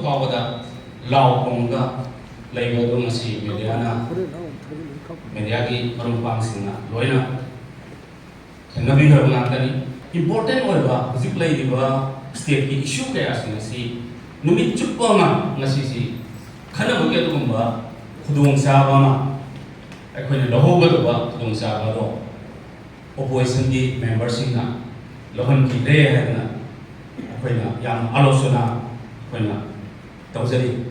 Pawada, Lao Ponga, Labour Masi, Mediana, Mediagi, Parumpang Sina, Loina, and Nabi Hermanatani. Important word, Ziplay Diva, state issue chaos in the sea, Numit Chupama, Nasisi, Kanabuketumba, Kudung Sabama, I couldn't the whole world Kudung Sabado, Opposition members in Lohan Kide, Young Alosona, Tawzari.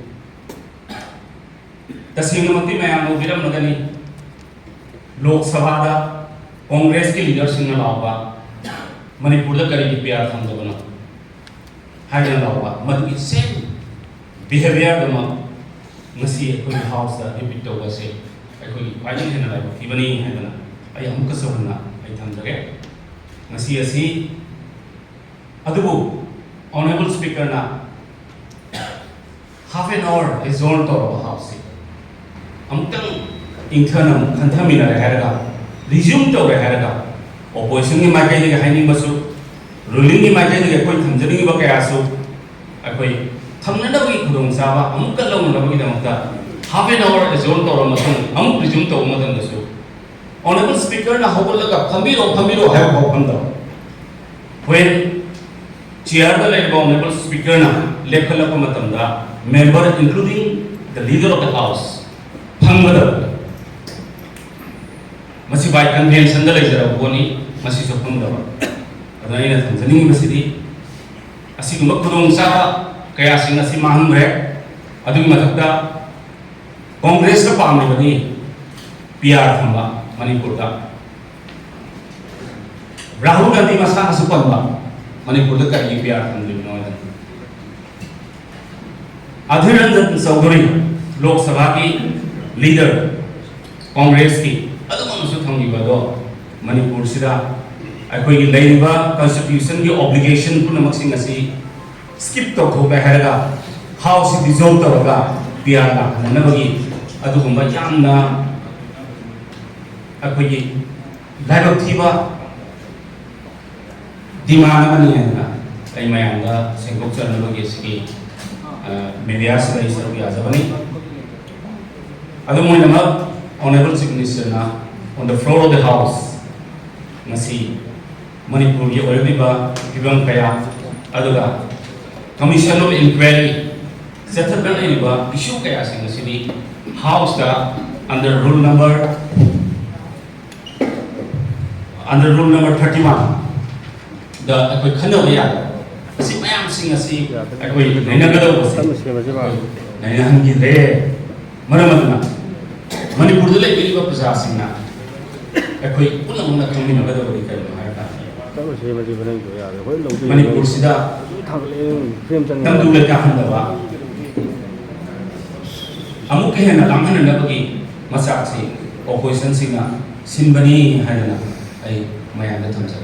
The Singamati Mayam Viram Nagani, Lok Savada, Congress leaders in Alaba, Manipur Kari PR from the Bono, Hagan Lava, but it's same behavior among Nasi House that Epito was say. I didn't have even in Hagana. I am Kasona, I Tandare. Nasi Adubu, Honorable Speaker na. Half an hour is zoned to our house. Amtang internal contaminate herga, resume to the herga, opposition in my kind of hiding basu, ruling in my kind of point, conjuring Bakayasu, a quay, Tamnadawi Kudum Sava, Amukalong Lavida, half an hour is zoned to our Masun, resume to Matan the soup. Honorable Speaker, na Hobola, Pamiro have opened. When Chair the Honorable Speaker na Lekala Pamatanda, member including the leader of the house, Pangada Masibai convention the laser of Boni, Masiso Pangava, Adana Tanzania City, Asimakudung Sa, Kayasing Asimahangre, Adu Mataka, Congress of Pamani, PR Thamba, Manipurta, Rahul Gandhi Masaka Supamba, Manipurta PR from the Northern. Adhiranjan Saudhury, Lok Sabha ki leader, Congress ki, adu manusu thangiba do Manipur sida aikoi leiba constitution ki obligation punamak sing asi skip to thoba haraga house dissolve taraga PR na nabagi adu gumba yamna aikoi laibak thiba demand mani na ai mayanga sengkok charnabagi ski media sila isa rugi azabani. Ado mo naman honorable signature na on the floor of the house na si Manipur yung already ba ibang kaya adoga commission of inquiry settlement na ba issue kaya sa si house da under rule number 31 the ako'y kanaw yan. Kasi mayam singa si ako'y nainagadaw ko si nainahangin maramad na Manipur dala ibig ba pasasing na ako'y unang kami nagadaw ko kayo Manipur sida tangdulat ka handa ba amuk kaya na lang na bagi masak si opposition singa sinbani hana ay mayam na tamsa